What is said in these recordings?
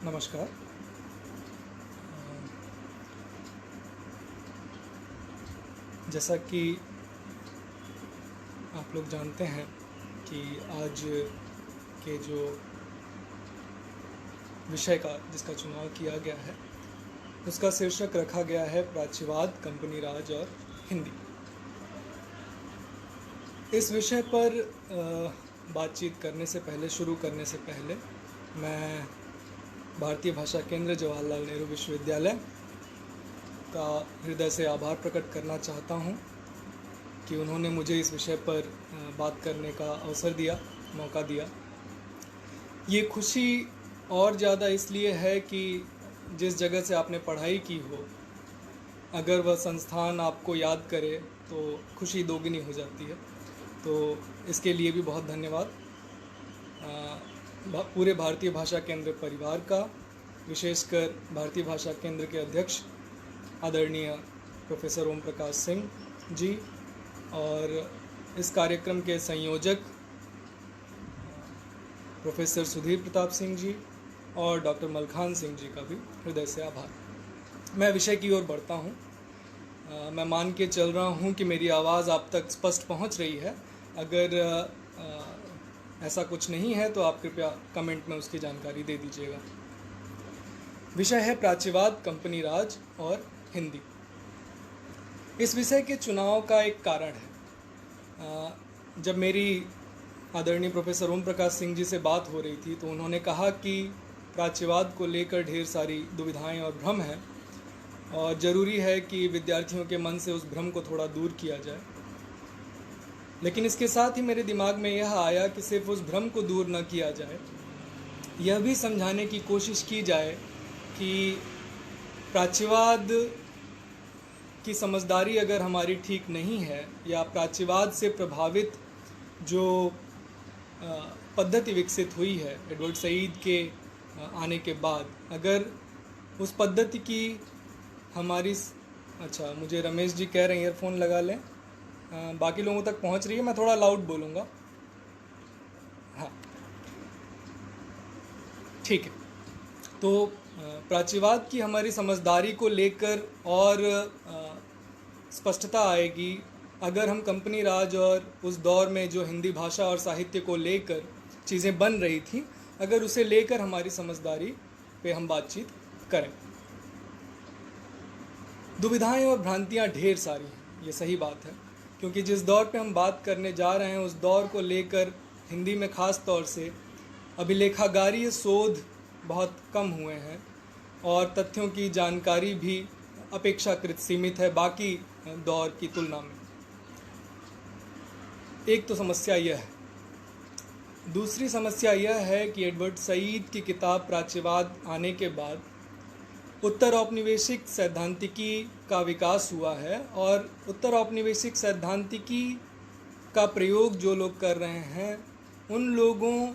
नमस्कार। जैसा कि आप लोग जानते हैं कि आज के जो विषय का जिसका चुनाव किया गया है उसका शीर्षक रखा गया है प्राच्यवाद, कंपनी राज और हिंदी। इस विषय पर बातचीत करने से पहले, शुरू करने से पहले मैं भारतीय भाषा केंद्र जवाहरलाल नेहरू विश्वविद्यालय का हृदय से आभार प्रकट करना चाहता हूं कि उन्होंने मुझे इस विषय पर बात करने का अवसर दिया, मौका दिया। ये खुशी और ज़्यादा इसलिए है कि जिस जगह से आपने पढ़ाई की हो, अगर वह संस्थान आपको याद करे तो खुशी दोगुनी हो जाती है। तो इसके लिए भी बहुत धन्यवाद पूरे भारतीय भाषा केंद्र परिवार का, विशेषकर भारतीय भाषा केंद्र के अध्यक्ष आदरणीय प्रोफेसर ओम प्रकाश सिंह जी और इस कार्यक्रम के संयोजक प्रोफेसर सुधीर प्रताप सिंह जी और डॉक्टर मलखान सिंह जी का भी हृदय से आभार। मैं विषय की ओर बढ़ता हूँ। मैं मान के चल रहा हूँ कि मेरी आवाज़ आप तक स्पष्ट पहुँच रही है। अगर ऐसा कुछ नहीं है तो आप कृपया कमेंट में उसकी जानकारी दे दीजिएगा। विषय है प्राच्यवाद, कंपनी राज और हिंदी। इस विषय के चुनाव का एक कारण है। जब मेरी आदरणीय प्रोफेसर ओम प्रकाश सिंह जी से बात हो रही थी तो उन्होंने कहा कि प्राच्यवाद को लेकर ढेर सारी दुविधाएं और भ्रम हैं और ज़रूरी है कि विद्यार्थियों के मन से उस भ्रम को थोड़ा दूर किया जाए। लेकिन इसके साथ ही मेरे दिमाग में यह आया कि सिर्फ उस भ्रम को दूर न किया जाए, यह भी समझाने की कोशिश की जाए कि प्राच्यवाद की समझदारी अगर हमारी ठीक नहीं है या प्राच्यवाद से प्रभावित जो पद्धति विकसित हुई है एडवर्ड सईद के आने के बाद, अगर उस पद्धति की हमारी मुझे रमेश जी कह रहे हैं ईयरफोन लगा लें, बाकी लोगों तक पहुंच रही है, मैं थोड़ा लाउड बोलूँगा। हाँ, ठीक है। तो प्राच्यवाद की हमारी समझदारी को लेकर और स्पष्टता आएगी अगर हम कंपनी राज और उस दौर में जो हिंदी भाषा और साहित्य को लेकर चीज़ें बन रही थी, अगर उसे लेकर हमारी समझदारी पे हम बातचीत करें। दुविधाएं और भ्रांतियां ढेर सारी हैं, ये सही बात है, क्योंकि जिस दौर पे हम बात करने जा रहे हैं उस दौर को लेकर हिंदी में ख़ास तौर से अभिलेखागारीय शोध बहुत कम हुए हैं और तथ्यों की जानकारी भी अपेक्षाकृत सीमित है बाकी दौर की तुलना में। एक तो समस्या यह है। दूसरी समस्या यह है कि एडवर्ड सईद की किताब प्राच्यवाद आने के बाद उत्तर औपनिवेशिक सैद्धांतिकी का विकास हुआ है और उत्तर औपनिवेशिक सैद्धांतिकी का प्रयोग जो लोग कर रहे हैं उन लोगों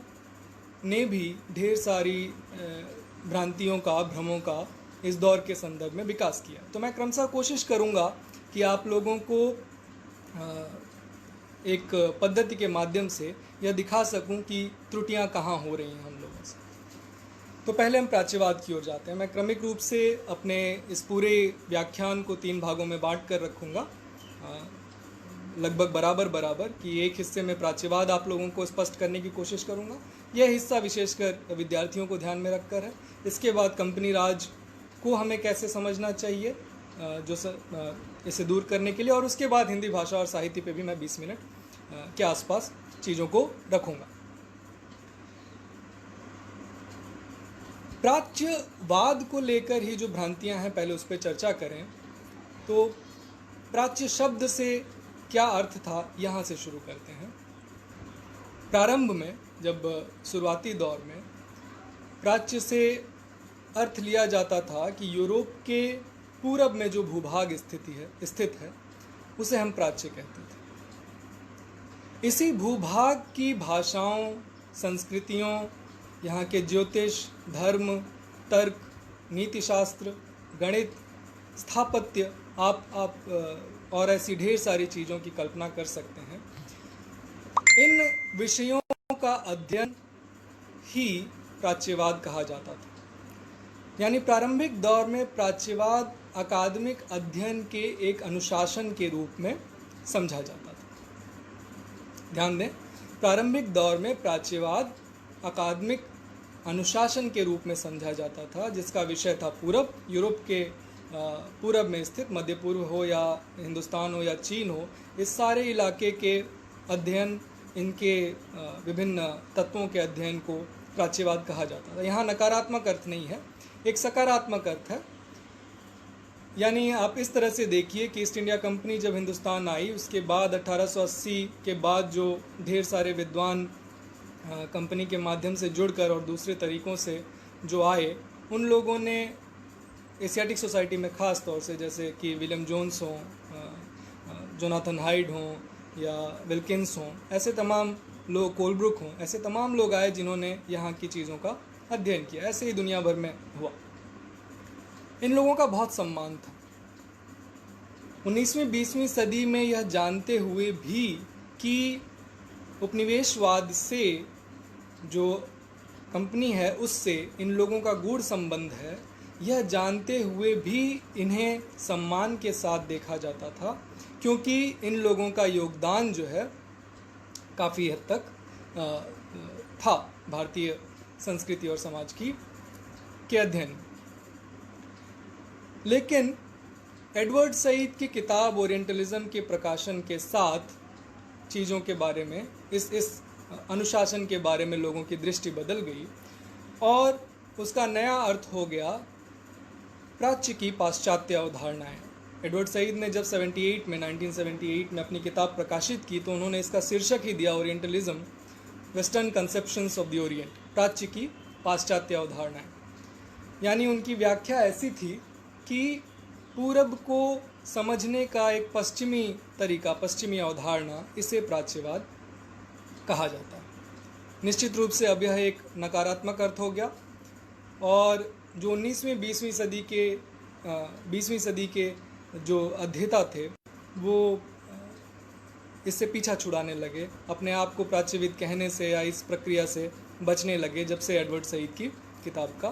ने भी ढेर सारी भ्रांतियों का, भ्रमों का इस दौर के संदर्भ में विकास किया। तो मैं क्रमशः कोशिश करूंगा कि आप लोगों को एक पद्धति के माध्यम से यह दिखा सकूं कि त्रुटियां कहाँ हो रही हैं हम लोगों से। तो पहले हम प्राच्यवाद की ओर जाते हैं। मैं क्रमिक रूप से अपने इस पूरे व्याख्यान को 3 भागों में बांट कर रखूँगा, लगभग बराबर कि एक हिस्से में प्राच्यवाद आप लोगों को स्पष्ट करने की कोशिश करूँगा। यह हिस्सा विशेषकर विद्यार्थियों को ध्यान में रखकर है। इसके बाद कंपनी राज को हमें कैसे समझना चाहिए इसे दूर करने के लिए, और उसके बाद हिंदी भाषा और साहित्य पे भी मैं 20 मिनट के आसपास चीज़ों को रखूँगा। प्राच्यवाद को लेकर ही जो भ्रांतियां हैं पहले उस पर चर्चा करें। तो प्राच्य शब्द से क्या अर्थ था, यहाँ से शुरू करते हैं। प्रारंभ में, जब शुरुआती दौर में प्राच्य से अर्थ लिया जाता था कि यूरोप के पूरब में जो भूभाग स्थित है उसे हम प्राच्य कहते थे। इसी भूभाग की भाषाओं, संस्कृतियों, यहाँ के ज्योतिष, धर्म, तर्क, नीतिशास्त्र, गणित, स्थापत्य, आप और ऐसी ढेर सारी चीज़ों की कल्पना कर सकते हैं। इन विषयों का अध्ययन ही प्राच्यवाद कहा जाता था। यानी प्रारंभिक दौर में प्राच्यवाद अकादमिक अध्ययन के एक अनुशासन के रूप में समझा जाता था। ध्यान दें, प्रारंभिक दौर में प्राच्यवाद अकादमिक अनुशासन के रूप में समझा जाता था, जिसका विषय था पूरब। यूरोप के पूरब में स्थित मध्य पूर्व हो या हिंदुस्तान हो या चीन हो, इस सारे इलाके के अध्ययन, इनके विभिन्न तत्वों के अध्ययन को प्राच्यवाद कहा जाता था। यहाँ नकारात्मक अर्थ नहीं है, एक सकारात्मक अर्थ है। यानी आप इस तरह से देखिए कि ईस्ट इंडिया कंपनी जब हिंदुस्तान आई, उसके बाद 1880 के बाद जो ढेर सारे विद्वान कंपनी के माध्यम से जुड़कर और दूसरे तरीक़ों से जो आए, उन लोगों ने एशियाटिक सोसाइटी में ख़ास तौर से, जैसे कि विलियम जोन्स हों, जोनाथन हाइड हों या विल्किंस हों, ऐसे तमाम लोग, कोलब्रुक हों, ऐसे तमाम लोग आए जिन्होंने यहाँ की चीज़ों का अध्ययन किया। ऐसे ही दुनिया भर में हुआ। इन लोगों का बहुत सम्मान था। 19वीं 20वीं सदी में यह जानते हुए भी कि उपनिवेशवाद से जो कंपनी है उससे इन लोगों का गूढ़ संबंध है, यह जानते हुए भी इन्हें सम्मान के साथ देखा जाता था, क्योंकि इन लोगों का योगदान जो है काफ़ी हद तक था भारतीय संस्कृति और समाज के अध्ययन में। लेकिन एडवर्ड सईद की किताब ओरिएंटलिज्म के प्रकाशन के साथ चीज़ों के बारे में, इस अनुशासन के बारे में लोगों की दृष्टि बदल गई और उसका नया अर्थ हो गया प्राच्य की पाश्चात्य अवधारणाएं। एडवर्ड सईद ने जब 1978 में अपनी किताब प्रकाशित की तो उन्होंने इसका शीर्षक ही दिया orientalism, western conceptions of the orient, प्राच्य की पाश्चात्य अवधारणाएं। यानी उनकी व्याख्या ऐसी थी कि पूरब को समझने का एक पश्चिमी तरीका, पश्चिमी अवधारणा, इसे प्राच्यवाद कहा जाता है। निश्चित रूप से अब यह एक नकारात्मक अर्थ हो गया और जो 19वीं 20वीं सदी के जो अध्येता थे वो इससे पीछा छुड़ाने लगे, अपने आप को प्राच्यविद कहने से या इस प्रक्रिया से बचने लगे जब से एडवर्ड सईद की किताब का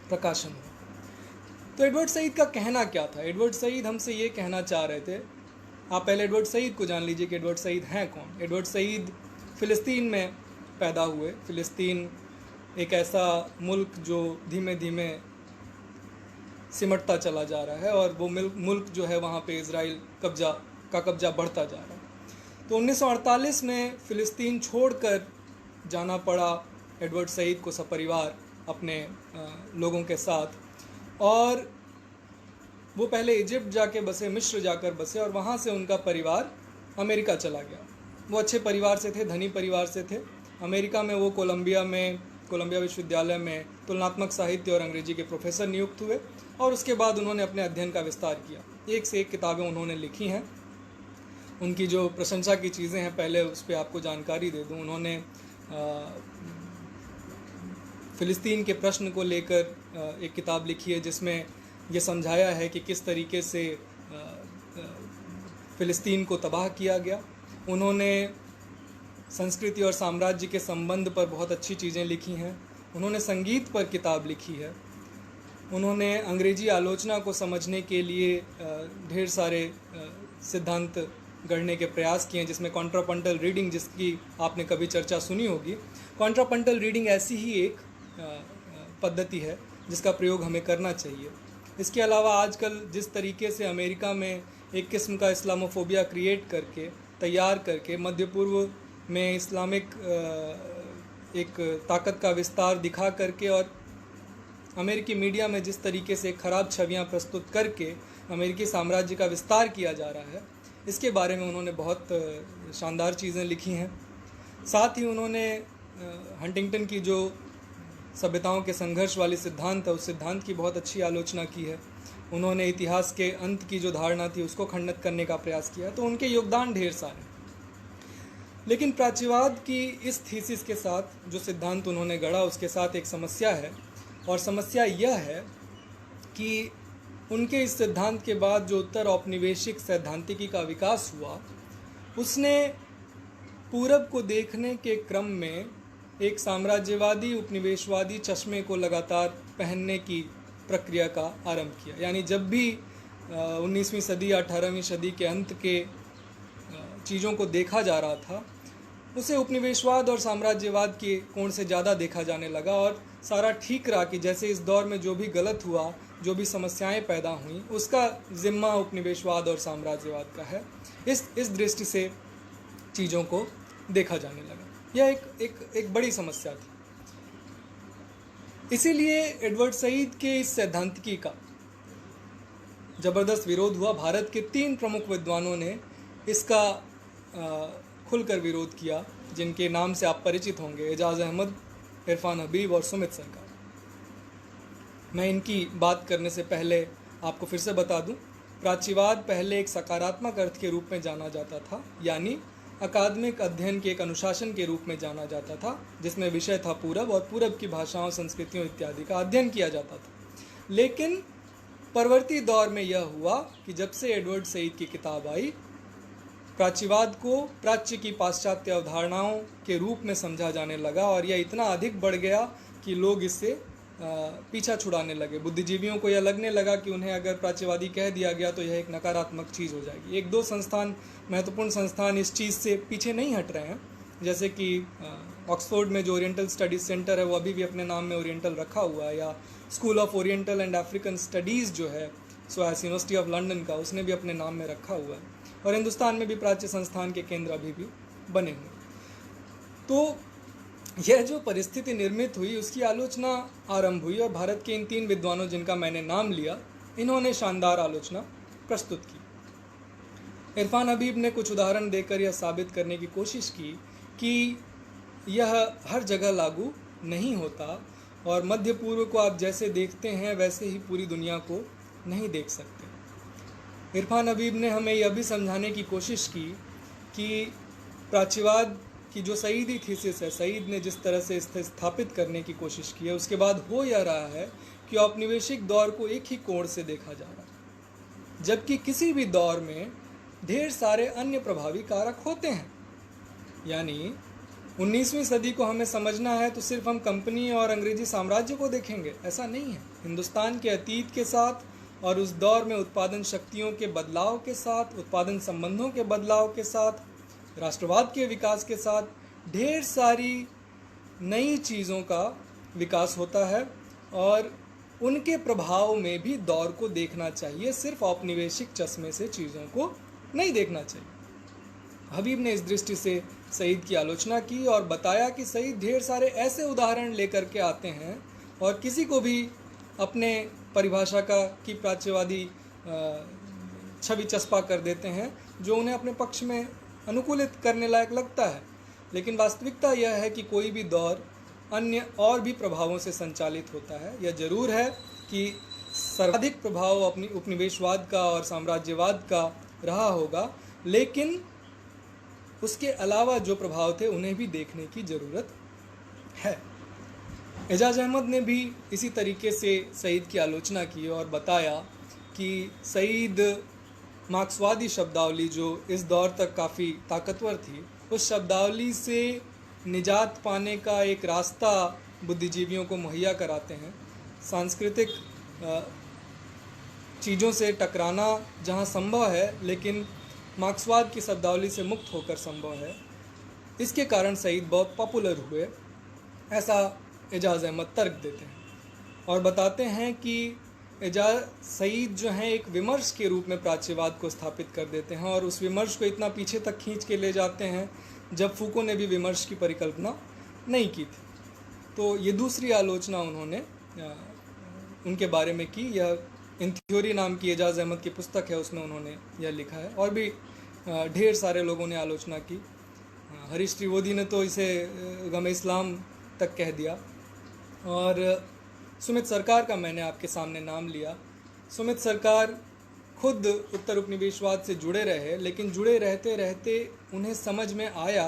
प्रकाशन हुआ। तो एडवर्ड सईद का कहना क्या था? एडवर्ड सईद हमसे ये कहना चाह रहे थे, आप पहले एडवर्ड सईद को जान लीजिए कि एडवर्ड सईद हैं कौन। एडवर्ड सईद फ़िलिस्तीन में पैदा हुए। फ़िलिस्तीन एक ऐसा मुल्क जो धीमे धीमे सिमटता चला जा रहा है और वो मुल्क जो है वहाँ पे इज़राइल कब्जा बढ़ता जा रहा है। तो 1948 में फ़िलिस्तीन छोड़कर जाना पड़ा एडवर्ड सईद को सपरिवार अपने लोगों के साथ, और वो पहले इजिप्ट जाके बसे, मिस्र जाकर बसे और वहाँ से उनका परिवार अमेरिका चला गया। वो अच्छे परिवार से थे, धनी परिवार से थे। अमेरिका में वो कोलंबिया विश्वविद्यालय में तुलनात्मक साहित्य और अंग्रेजी के प्रोफेसर नियुक्त हुए और उसके बाद उन्होंने अपने अध्ययन का विस्तार किया। एक से एक किताबें उन्होंने लिखी हैं। उनकी जो प्रशंसा की चीज़ें हैं, पहले उस पर आपको जानकारी दे दूँ। उन्होंने फ़िलिस्तीन के प्रश्न को लेकर एक किताब लिखी है जिसमें ये समझाया है कि किस तरीके से फ़िलिस्तीन को तबाह किया गया। उन्होंने संस्कृति और साम्राज्य के संबंध पर बहुत अच्छी चीज़ें लिखी हैं। उन्होंने संगीत पर किताब लिखी है। उन्होंने अंग्रेजी आलोचना को समझने के लिए ढेर सारे सिद्धांत गढ़ने के प्रयास किए हैं, जिसमें कॉन्ट्रापंटल रीडिंग, जिसकी आपने कभी चर्चा सुनी होगी। कॉन्ट्रापंटल रीडिंग ऐसी ही एक पद्धति है जिसका प्रयोग हमें करना चाहिए। इसके अलावा आजकल जिस तरीके से अमेरिका में एक किस्म का इस्लामोफोबिया क्रिएट करके, तैयार करके, मध्य पूर्व में इस्लामिक एक ताकत का विस्तार दिखा करके और अमेरिकी मीडिया में जिस तरीके से खराब छवियां प्रस्तुत करके अमेरिकी साम्राज्य का विस्तार किया जा रहा है, इसके बारे में उन्होंने बहुत शानदार चीज़ें लिखी हैं। साथ ही उन्होंने हंटिंगटन की जो सभ्यताओं के संघर्ष वाली सिद्धांत है, उस सिद्धांत की बहुत अच्छी आलोचना की है। उन्होंने इतिहास के अंत की जो धारणा थी उसको खंडित करने का प्रयास किया। तो उनके योगदान ढेर सारे। लेकिन प्राच्यवाद की इस थीसिस के साथ जो सिद्धांत उन्होंने गढ़ा, उसके साथ एक समस्या है, और समस्या यह है कि उनके इस सिद्धांत के बाद जो उत्तर औपनिवेशिक सैद्धांतिकी का विकास हुआ, उसने पूरब को देखने के क्रम में एक साम्राज्यवादी उपनिवेशवादी चश्मे को लगातार पहनने की प्रक्रिया का आरंभ किया। यानी जब भी 19वीं सदी या 18वीं सदी के अंत के चीज़ों को देखा जा रहा था, उसे उपनिवेशवाद और साम्राज्यवाद के कोण से ज़्यादा देखा जाने लगा और सारा ठीक रहा कि जैसे इस दौर में जो भी गलत हुआ, जो भी समस्याएं पैदा हुई, उसका जिम्मा उपनिवेशवाद और साम्राज्यवाद का है। इस दृष्टि से चीज़ों को देखा जाने लगा। यह एक बड़ी समस्या थी। इसीलिए एडवर्ड सईद के इस सैद्धांतिकी का ज़बरदस्त विरोध हुआ। भारत के 3 प्रमुख विद्वानों ने इसका खुलकर विरोध किया, जिनके नाम से आप परिचित होंगे, एजाज अहमद, इरफान हबीब और सुमित सरकार। मैं इनकी बात करने से पहले आपको फिर से बता दूं, प्राच्यवाद पहले एक सकारात्मक अर्थ के रूप में जाना जाता था, यानी अकादमिक अध्ययन के एक अनुशासन के रूप में जाना जाता था, जिसमें विषय था पूरब और पूरब की भाषाओं, संस्कृतियों इत्यादि का अध्ययन किया जाता था। लेकिन परवर्ती दौर में यह हुआ कि जब से एडवर्ड सईद की किताब आई, प्राच्यवाद को प्राच्य की पाश्चात्य अवधारणाओं के रूप में समझा जाने लगा और यह इतना अधिक बढ़ गया कि लोग इससे पीछा छुड़ाने लगे। बुद्धिजीवियों को यह लगने लगा कि उन्हें अगर प्राच्यवादी कह दिया गया तो यह एक नकारात्मक चीज़ हो जाएगी। 1-2 संस्थान, महत्वपूर्ण संस्थान इस चीज़ से पीछे नहीं हट रहे हैं, जैसे कि ऑक्सफोर्ड में जो ओरिएंटल स्टडीज़ सेंटर है वो अभी भी अपने नाम में ओरिएंटल रखा हुआ है, या school of oriental and African studies जो है SOAS यूनिवर्सिटी ऑफ लंदन का, उसने भी अपने नाम में रखा हुआ है। और हिंदुस्तान में भी प्राच्य संस्थान के केंद्र अभी भी बने हुए। तो यह जो परिस्थिति निर्मित हुई, उसकी आलोचना आरंभ हुई और भारत के इन 3 विद्वानों जिनका मैंने नाम लिया, इन्होंने शानदार आलोचना प्रस्तुत की। इरफान हबीब ने कुछ उदाहरण देकर यह साबित करने की कोशिश की कि यह हर जगह लागू नहीं होता और मध्य पूर्व को आप जैसे देखते हैं वैसे ही पूरी दुनिया को नहीं देख सकते। इरफान हबीब ने हमें यह भी समझाने की कोशिश की कि प्राच्यवाद की जो सईदी थीसिस है, सईद ने जिस तरह से इसे स्थापित करने की कोशिश की है, उसके बाद हो यह रहा है कि औपनिवेशिक दौर को एक ही कोण से देखा जा रहा है, जबकि किसी भी दौर में ढेर सारे अन्य प्रभावी कारक होते हैं। यानी 19वीं सदी को हमें समझना है तो सिर्फ हम कंपनी और अंग्रेजी साम्राज्य को देखेंगे, ऐसा नहीं है। हिंदुस्तान के अतीत के साथ और उस दौर में उत्पादन शक्तियों के बदलाव के साथ, उत्पादन संबंधों के बदलाव के साथ, राष्ट्रवाद के विकास के साथ ढेर सारी नई चीज़ों का विकास होता है और उनके प्रभाव में भी दौर को देखना चाहिए, सिर्फ औपनिवेशिक चश्मे से चीज़ों को नहीं देखना चाहिए। हबीब ने इस दृष्टि से सईद की आलोचना की और बताया कि सईद ढेर सारे ऐसे उदाहरण लेकर के आते हैं और किसी को भी अपने परिभाषा की प्राच्यवादी छवि चस्पा कर देते हैं जो उन्हें अपने पक्ष में अनुकूलित करने लायक लगता है। लेकिन वास्तविकता यह है कि कोई भी दौर अन्य और भी प्रभावों से संचालित होता है। यह जरूर है कि सर्वाधिक प्रभाव अपनी उपनिवेशवाद का और साम्राज्यवाद का रहा होगा, लेकिन उसके अलावा जो प्रभाव थे उन्हें भी देखने की ज़रूरत है। एजाज अहमद ने भी इसी तरीके से सईद की आलोचना की और बताया कि सईद मार्क्सवादी शब्दावली जो इस दौर तक काफ़ी ताकतवर थी, उस शब्दावली से निजात पाने का एक रास्ता बुद्धिजीवियों को मुहैया कराते हैं। सांस्कृतिक चीज़ों से टकराना जहाँ संभव है, लेकिन मार्क्सवाद की शब्दावली से मुक्त होकर संभव है। इसके कारण सईद बहुत पॉपुलर हुए, ऐसा एजाज अहमद तर्क देते हैं और बताते हैं कि एजाज सईद जो हैं एक विमर्श के रूप में प्राच्यवाद को स्थापित कर देते हैं और उस विमर्श को इतना पीछे तक खींच के ले जाते हैं जब फूको ने भी विमर्श की परिकल्पना नहीं की थी। तो ये दूसरी आलोचना उन्होंने उनके बारे में की। यह इन थ्योरी नाम की एजाज अहमद की पुस्तक है, उसमें उन्होंने यह लिखा है और भी ढेर सारे लोगों ने आलोचना की। हरीश त्रिवेदी ने तो इसे गम इस्लाम तक कह दिया और सुमित सरकार का मैंने आपके सामने नाम लिया। सुमित सरकार खुद उत्तर उपनिवेशवाद से जुड़े रहे, लेकिन जुड़े रहते रहते उन्हें समझ में आया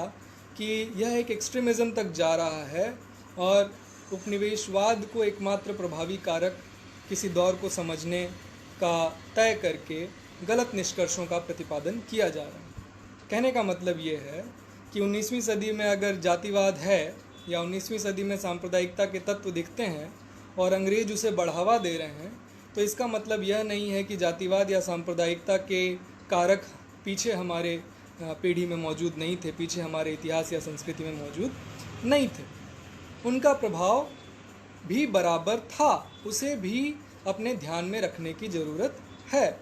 कि यह एक एक्सट्रीमिज़म तक जा रहा है और उपनिवेशवाद को एकमात्र प्रभावी कारक किसी दौर को समझने का तय करके गलत निष्कर्षों का प्रतिपादन किया जा रहा है। कहने का मतलब ये है कि 19वीं सदी में अगर जातिवाद है या 19वीं सदी में सांप्रदायिकता के तत्व दिखते हैं और अंग्रेज उसे बढ़ावा दे रहे हैं, तो इसका मतलब यह नहीं है कि जातिवाद या सांप्रदायिकता के कारक पीछे हमारे पीढ़ी में मौजूद नहीं थे, पीछे हमारे इतिहास या संस्कृति में मौजूद नहीं थे। उनका प्रभाव भी बराबर था, उसे भी अपने ध्यान में रखने की ज़रूरत है।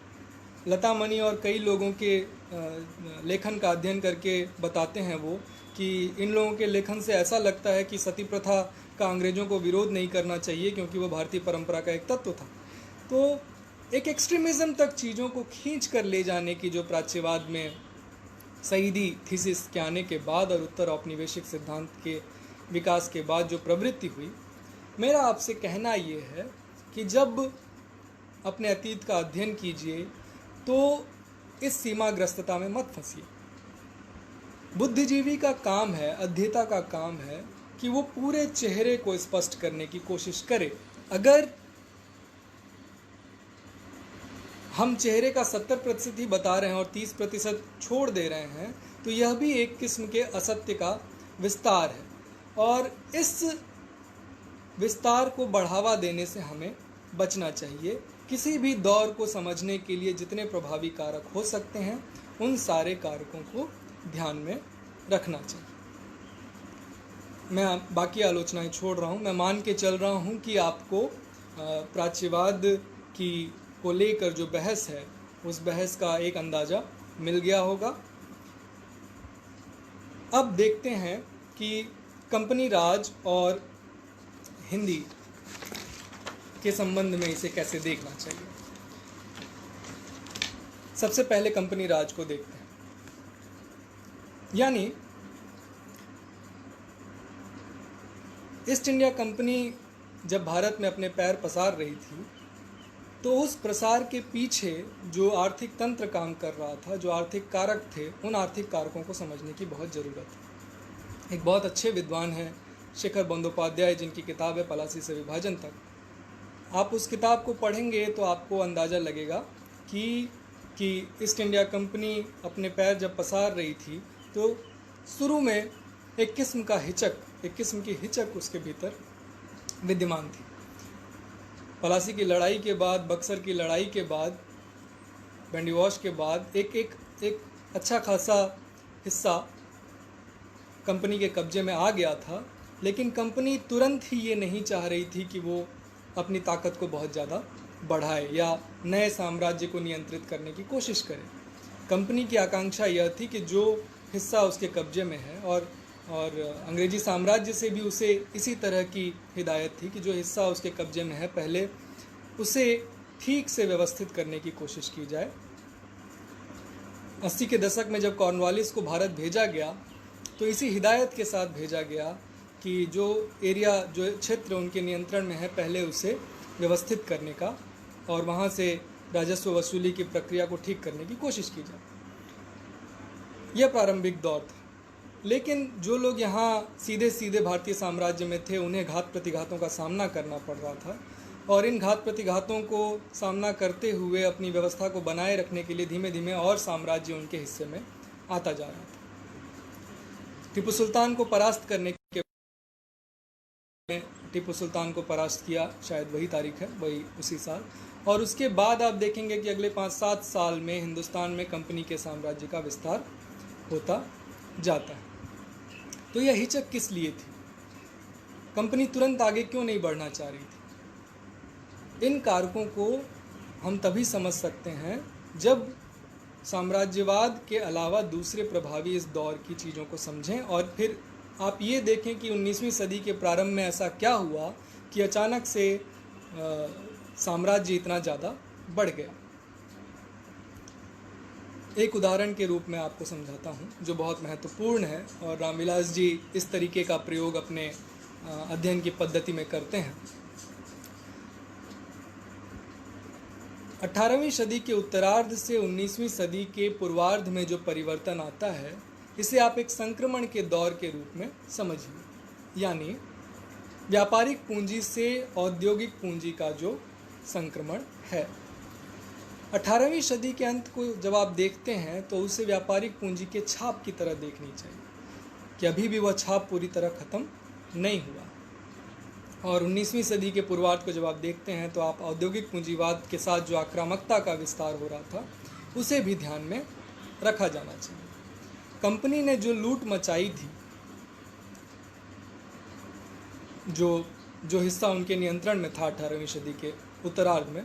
लता मनी और कई लोगों के लेखन का अध्ययन करके बताते हैं वो कि इन लोगों के लेखन से ऐसा लगता है कि सती प्रथा का अंग्रेज़ों को विरोध नहीं करना चाहिए क्योंकि वो भारतीय परंपरा का एक तत्व था। तो एक एक्सट्रीमिज़म तक चीज़ों को खींच कर ले जाने की जो प्राच्यवाद में सईदी थीसिस के आने के बाद और उत्तर औपनिवेशिक सिद्धांत के विकास के बाद जो प्रवृत्ति हुई, मेरा आपसे कहना ये है कि जब अपने अतीत का अध्ययन कीजिए तो इस सीमाग्रस्तता में मत फंसिए। बुद्धिजीवी का काम है, अध्येता का काम है कि वो पूरे चेहरे को स्पष्ट करने की कोशिश करे। अगर हम चेहरे का 70% ही बता रहे हैं और 30% छोड़ दे रहे हैं तो यह भी एक किस्म के असत्य का विस्तार है, और इस विस्तार को बढ़ावा देने से हमें बचना चाहिए। किसी भी दौर को समझने के लिए जितने प्रभावी कारक हो सकते हैं उन सारे कारकों को ध्यान में रखना चाहिए। मैं बाकी आलोचनाएं छोड़ रहा हूं। मैं मान के चल रहा हूं कि आपको प्राच्यवाद की को लेकर जो बहस है उस बहस का एक अंदाज़ा मिल गया होगा। अब देखते हैं कि कंपनी राज और हिंदी के संबंध में इसे कैसे देखना चाहिए। सबसे पहले कंपनी राज को देखते हैं। यानी ईस्ट इंडिया कंपनी जब भारत में अपने पैर पसार रही थी तो उस प्रसार के पीछे जो आर्थिक तंत्र काम कर रहा था, जो आर्थिक कारक थे, उन आर्थिक कारकों को समझने की बहुत ज़रूरत है। एक बहुत अच्छे विद्वान हैं शेखर बंदोपाध्याय, जिनकी किताब है पलासी से विभाजन तक। आप उस किताब को पढ़ेंगे तो आपको अंदाज़ा लगेगा कि ईस्ट इंडिया कंपनी अपने पैर जब पसार रही थी तो शुरू में एक किस्म की हिचक उसके भीतर विद्यमान थी। पलासी की लड़ाई के बाद, बक्सर की लड़ाई के बाद, बैंडी वॉश के बाद एक अच्छा खासा हिस्सा कंपनी के कब्जे में आ गया था, लेकिन कंपनी तुरंत ही ये नहीं चाह रही थी कि वो अपनी ताकत को बहुत ज़्यादा बढ़ाए या नए साम्राज्य को नियंत्रित करने की कोशिश करे। कंपनी की आकांक्षा यह थी कि जो हिस्सा उसके कब्जे में है, और अंग्रेजी साम्राज्य से भी उसे इसी तरह की हिदायत थी कि जो हिस्सा उसके कब्जे में है पहले उसे ठीक से व्यवस्थित करने की कोशिश की जाए। 80 के दशक में जब कॉर्नवालिस को भारत भेजा गया तो इसी हिदायत के साथ भेजा गया कि जो क्षेत्र उनके नियंत्रण में है पहले उसे व्यवस्थित करने का और वहाँ से राजस्व वसूली की प्रक्रिया को ठीक करने की कोशिश की जाए। यह प्रारंभिक दौर था, लेकिन जो लोग यहाँ सीधे सीधे भारतीय साम्राज्य में थे उन्हें घात प्रतिघातों का सामना करना पड़ रहा था, और इन घात प्रतिघातों को सामना करते हुए अपनी व्यवस्था को बनाए रखने के लिए धीमे धीमे और साम्राज्य उनके हिस्से में आता जा रहा था। टीपू सुल्तान को परास्त करने के टीपू सुल्तान को परास्त किया, शायद वही तारीख है, वही उसी साल, और उसके बाद आप देखेंगे कि अगले 5-7 साल में हिंदुस्तान में कंपनी के साम्राज्य का विस्तार होता जाता है। तो यह हिचक किस लिए थी? कंपनी तुरंत आगे क्यों नहीं बढ़ना चाह रही थी? इन कारकों को हम तभी समझ सकते हैं जब साम्राज्यवाद के अलावा दूसरे प्रभावी इस दौर की चीज़ों को समझें, और फिर आप ये देखें कि 19वीं सदी के प्रारंभ में ऐसा क्या हुआ कि अचानक से साम्राज्य इतना ज़्यादा बढ़ गया। एक उदाहरण के रूप में आपको समझाता हूँ जो बहुत महत्वपूर्ण है, और रामविलास जी इस तरीके का प्रयोग अपने अध्ययन की पद्धति में करते हैं। 18वीं सदी के उत्तरार्ध से 19वीं सदी के पूर्वार्ध में जो परिवर्तन आता है, इसे आप एक संक्रमण के दौर के रूप में समझिए। यानी व्यापारिक पूंजी से औद्योगिक पूंजी का जो संक्रमण है। 18वीं सदी के अंत को जब आप देखते हैं तो उसे व्यापारिक पूंजी के छाप की तरह देखनी चाहिए कि अभी भी वह छाप पूरी तरह ख़त्म नहीं हुआ। और 19वीं सदी के पूर्वार्ध को जब आप देखते हैं तो आप औद्योगिक पूंजीवाद के साथ जो आक्रामकता का विस्तार हो रहा था उसे भी ध्यान में रखा जाना चाहिए। कंपनी ने जो लूट मचाई थी, जो हिस्सा उनके नियंत्रण में था 18वीं सदी के उत्तरार्ध में,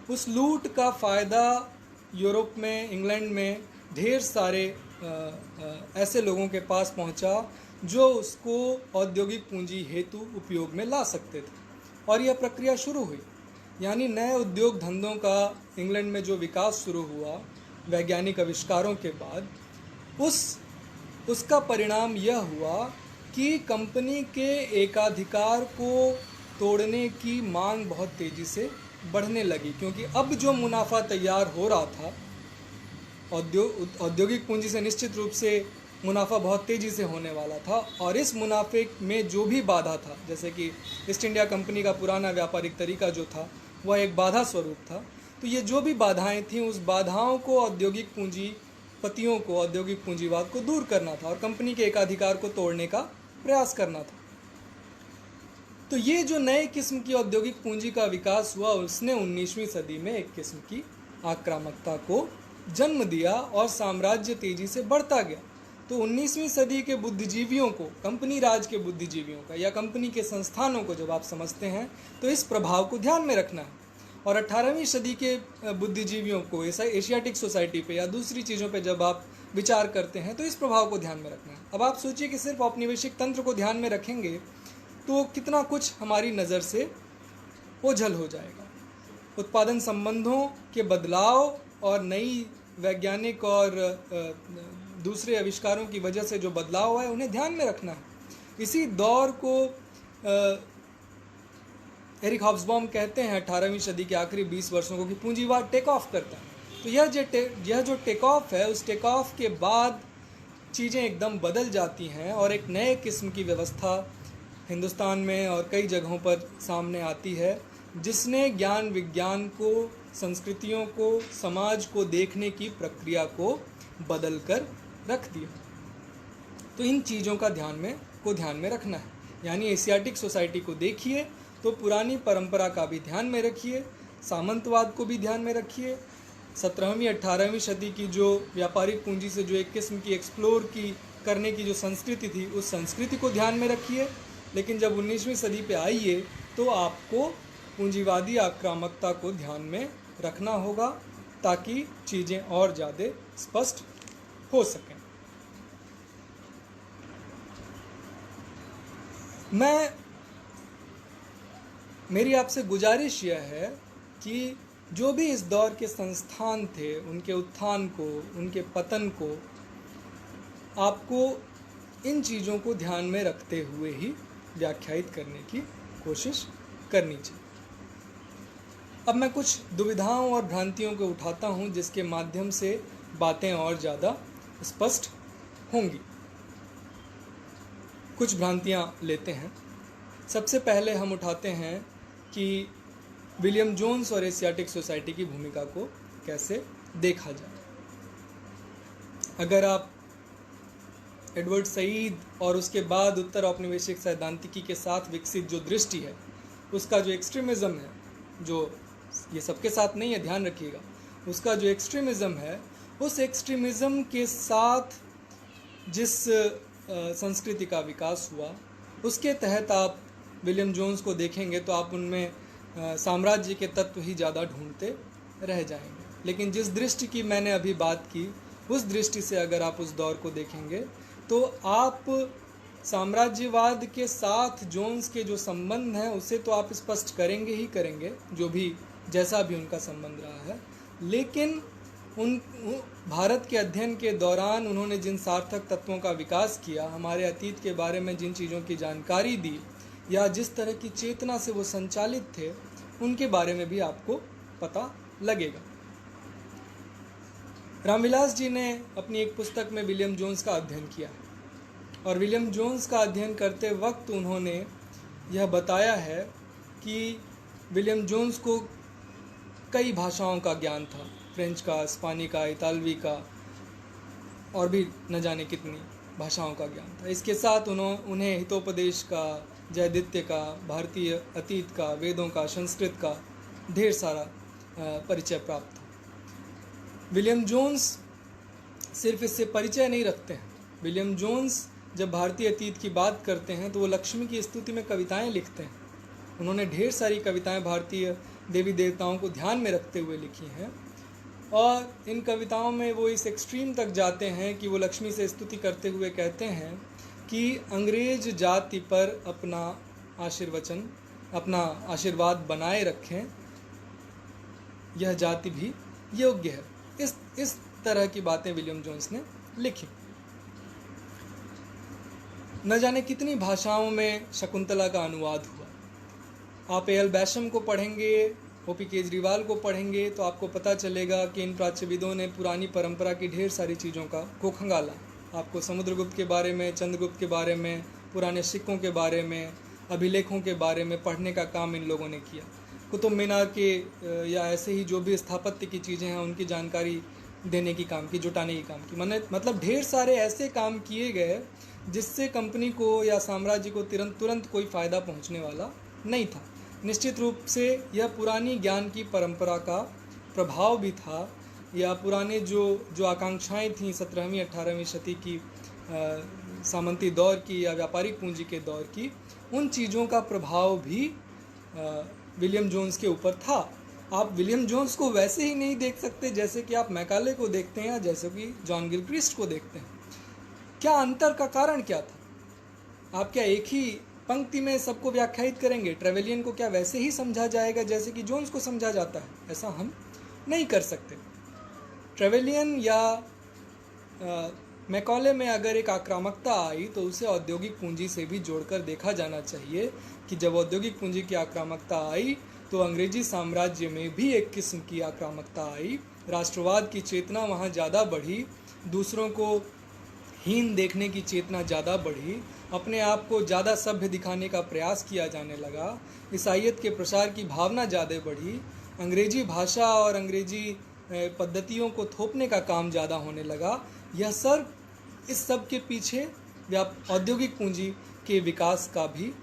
उस लूट का फ़ायदा यूरोप में, इंग्लैंड में ढेर सारे ऐसे लोगों के पास पहुंचा जो उसको औद्योगिक पूंजी हेतु उपयोग में ला सकते थे, और यह प्रक्रिया शुरू हुई। यानी नए उद्योग धंधों का इंग्लैंड में जो विकास शुरू हुआ वैज्ञानिक आविष्कारों के बाद, उसका परिणाम यह हुआ कि कंपनी के एकाधिकार को तोड़ने की मांग बहुत तेज़ी से बढ़ने लगी, क्योंकि अब जो मुनाफा तैयार हो रहा था औद्योगिक पूंजी से निश्चित रूप से मुनाफा बहुत तेज़ी से होने वाला था, और इस मुनाफे में जो भी बाधा था, जैसे कि ईस्ट इंडिया कंपनी का पुराना व्यापारिक तरीका जो था वह एक बाधा स्वरूप था, तो ये जो भी बाधाएं थीं उस बाधाओं को औद्योगिक पूंजीपतियों को, औद्योगिक पूंजीवाद को दूर करना था और कंपनी के एकाधिकार को तोड़ने का प्रयास करना था। तो ये जो नए किस्म की औद्योगिक पूंजी का विकास हुआ उसने 19वीं सदी में एक किस्म की आक्रामकता को जन्म दिया और साम्राज्य तेजी से बढ़ता गया। तो 19वीं सदी के बुद्धिजीवियों को, कंपनी राज के बुद्धिजीवियों का या कंपनी के संस्थानों को जब आप समझते हैं तो इस प्रभाव को ध्यान में रखना है, और 18वीं सदी के बुद्धिजीवियों को एशियाटिक सोसाइटी पे या दूसरी चीज़ों पे जब आप विचार करते हैं तो इस प्रभाव को ध्यान में रखना है। अब आप सोचिए कि सिर्फ औपनिवेशिक तंत्र को ध्यान में रखेंगे तो कितना कुछ हमारी नज़र से ओझल हो जाएगा। उत्पादन संबंधों के बदलाव और नई वैज्ञानिक और दूसरे आविष्कारों की वजह से जो बदलाव है उन्हें ध्यान में रखना है। इसी दौर को एरिक हॉब्सबॉम कहते हैं 18वीं सदी के आखिरी 20 वर्षों को कि पूंजीवाद टेक ऑफ करता है। तो यह जो टेक ऑफ है, उस टेक ऑफ के बाद चीज़ें एकदम बदल जाती हैं और एक नए किस्म की व्यवस्था हिंदुस्तान में और कई जगहों पर सामने आती है, जिसने ज्ञान विज्ञान को, संस्कृतियों को, समाज को देखने की प्रक्रिया को बदल कर रख दिया। तो इन चीज़ों का ध्यान में रखना है। यानी एशियाटिक सोसाइटी को देखिए तो पुरानी परंपरा का भी ध्यान में रखिए, सामंतवाद को भी ध्यान में रखिए, 17वीं 18वीं सदी की जो व्यापारिक पूंजी से जो एक किस्म की एक्सप्लोर की करने की जो संस्कृति थी उस संस्कृति को ध्यान में रखिए। लेकिन जब 19वीं सदी पे आइए तो आपको पूंजीवादी आक्रामकता को ध्यान में रखना होगा ताकि चीज़ें और ज़्यादा स्पष्ट हो सकें। मेरी आपसे गुजारिश यह है कि जो भी इस दौर के संस्थान थे उनके उत्थान को, उनके पतन को आपको इन चीज़ों को ध्यान में रखते हुए ही व्याख्यायित करने की कोशिश करनी चाहिए। अब मैं कुछ दुविधाओं और भ्रांतियों को उठाता हूं जिसके माध्यम से बातें और ज़्यादा स्पष्ट होंगी। कुछ भ्रांतियां लेते हैं। सबसे पहले हम उठाते हैं कि विलियम जोन्स और एशियाटिक सोसाइटी की भूमिका को कैसे देखा जाए। अगर आप एडवर्ड सईद और उसके बाद उत्तर औपनिवेशिक सैद्धांतिकी के साथ विकसित जो दृष्टि है, उसका जो एक्सट्रीमिज़म है, जो ये सबके साथ नहीं है, ध्यान रखिएगा, उसका जो एक्सट्रीमिज़म है, उस एक्सट्रीमिज़म के साथ जिस संस्कृति का विकास हुआ उसके तहत आप विलियम जोन्स को देखेंगे तो आप उनमें साम्राज्य के तत्व ही ज़्यादा ढूंढते रह जाएंगे। लेकिन जिस दृष्टि की मैंने अभी बात की, उस दृष्टि से अगर आप उस दौर को देखेंगे तो आप साम्राज्यवाद के साथ जोन्स के जो संबंध हैं उसे तो आप स्पष्ट करेंगे ही करेंगे, जो भी जैसा भी उनका संबंध रहा है। लेकिन भारत के अध्ययन के दौरान उन्होंने जिन सार्थक तत्वों का विकास किया, हमारे अतीत के बारे में जिन चीज़ों की जानकारी दी या जिस तरह की चेतना से वो संचालित थे, उनके बारे में भी आपको पता लगेगा। रामविलास जी ने अपनी एक पुस्तक में विलियम जोन्स का अध्ययन किया है और विलियम जोन्स का अध्ययन करते वक्त उन्होंने यह बताया है कि विलियम जोन्स को कई भाषाओं का ज्ञान था, फ्रेंच का, स्पेनी का, इतालवी का और भी न जाने कितनी। भाषाओं का ज्ञान था। इसके साथ उन्हें हितोपदेश का, जयदित्य का, भारतीय अतीत का, वेदों का, संस्कृत का ढेर सारा परिचय प्राप्त था। विलियम जोन्स सिर्फ इससे परिचय नहीं रखते हैं। विलियम जोन्स जब भारतीय अतीत की बात करते हैं तो वो लक्ष्मी की स्तुति में कविताएं लिखते हैं। उन्होंने ढेर सारी कविताएं भारतीय देवी देवताओं को ध्यान में रखते हुए लिखी हैं, और इन कविताओं में वो इस एक्सट्रीम तक जाते हैं कि वो लक्ष्मी से स्तुति करते हुए कहते हैं कि अंग्रेज जाति पर अपना आशीर्वाद बनाए रखें, यह जाति भी योग्य है। इस तरह की बातें विलियम जोन्स ने लिखी। न जाने कितनी भाषाओं में शकुंतला का अनुवाद हुआ। आप ए.एल. बैशम को पढ़ेंगे, ओ.पी. केजरीवाल को पढ़ेंगे तो आपको पता चलेगा कि इन प्राच्यविदों ने पुरानी परंपरा की ढेर सारी चीज़ों को खंगाला। आपको समुद्रगुप्त के बारे में, चंद्रगुप्त के बारे में, पुराने सिक्कों के बारे में, अभिलेखों के बारे में पढ़ने का काम इन लोगों ने किया। कुतुब मीनार के या ऐसे ही जो भी स्थापत्य की चीज़ें हैं उनकी जानकारी देने की काम की, जुटाने की काम की। मतलब ढेर सारे ऐसे काम किए गए जिससे कंपनी को या साम्राज्य को तुरंत कोई फ़ायदा पहुंचने वाला नहीं था। निश्चित रूप से यह पुरानी ज्ञान की परंपरा का प्रभाव भी था, या पुराने जो आकांक्षाएं थीं 17वीं 18वीं शती की सामंती दौर की या व्यापारिक पूंजी के दौर की, उन चीज़ों का प्रभाव भी विलियम जोन्स के ऊपर था। आप विलियम जोन्स को वैसे ही नहीं देख सकते जैसे कि आप मैकाले को देखते हैं या जैसे कि जॉन गिलक्रिस्ट को देखते हैं। क्या अंतर का कारण क्या था? आप क्या एक ही पंक्ति में सबको व्याख्यायित करेंगे? ट्रेवेलियन को क्या वैसे ही समझा जाएगा जैसे कि जोन्स को समझा जाता है? ऐसा हम नहीं कर सकते। ट्रेवेलियन या मैकॉले में अगर एक आक्रामकता आई तो उसे औद्योगिक पूंजी से भी जोड़कर देखा जाना चाहिए कि जब औद्योगिक पूंजी की आक्रामकता आई तो अंग्रेजी साम्राज्य में भी एक किस्म की आक्रामकता आई। राष्ट्रवाद की चेतना वहाँ ज़्यादा बढ़ी, दूसरों को हीन देखने की चेतना ज़्यादा बढ़ी, अपने आप को ज़्यादा सभ्य दिखाने का प्रयास किया जाने लगा, ईसाईयत के प्रसार की भावना ज़्यादा बढ़ी, अंग्रेजी भाषा और अंग्रेजी पद्धतियों को थोपने का काम ज़्यादा होने लगा। यह इस सब के पीछे औद्योगिक पूंजी के विकास का भी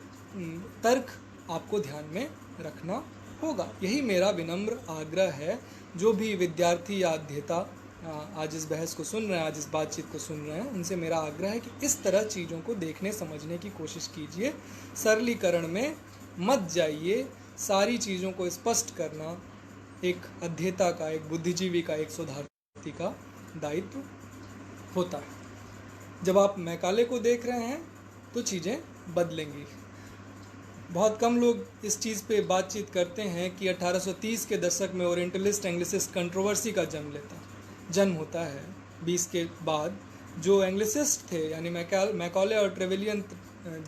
तर्क आपको ध्यान में रखना होगा। यही मेरा विनम्र आग्रह है। जो भी विद्यार्थी या अध्येता आज इस बहस को सुन रहे हैं, आज इस बातचीत को सुन रहे हैं, उनसे मेरा आग्रह है कि इस तरह चीज़ों को देखने समझने की कोशिश कीजिए। सरलीकरण में मत जाइए। सारी चीज़ों को स्पष्ट करना एक अध्येता का, एक बुद्धिजीवी का, एक शोधार्थी का दायित्व होता है। जब आप मैकाले को देख रहे हैं तो चीज़ें बदलेंगी। बहुत कम लोग इस चीज़ पे बातचीत करते हैं कि 1830 के दशक में ओरिएंटलिस्ट एंग्लिसिस्ट कंट्रोवर्सी का जन्म होता है 20 के बाद। जो एंग्लिसिस्ट थे यानी मैकॉले और ट्रेवेलियन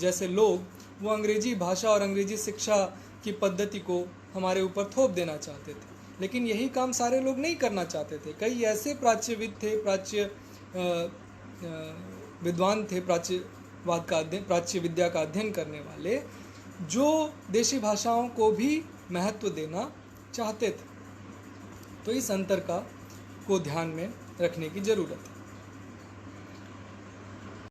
जैसे लोग, वो अंग्रेजी भाषा और अंग्रेजी शिक्षा की पद्धति को हमारे ऊपर थोप देना चाहते थे, लेकिन यही काम सारे लोग नहीं करना चाहते थे। कई ऐसे प्राच्यविद थे, विद्वान थे, प्राच्य विद्या का अध्ययन करने वाले, जो देशी भाषाओं को भी महत्व देना चाहते थे। तो इस अंतर को ध्यान में रखने की ज़रूरत है।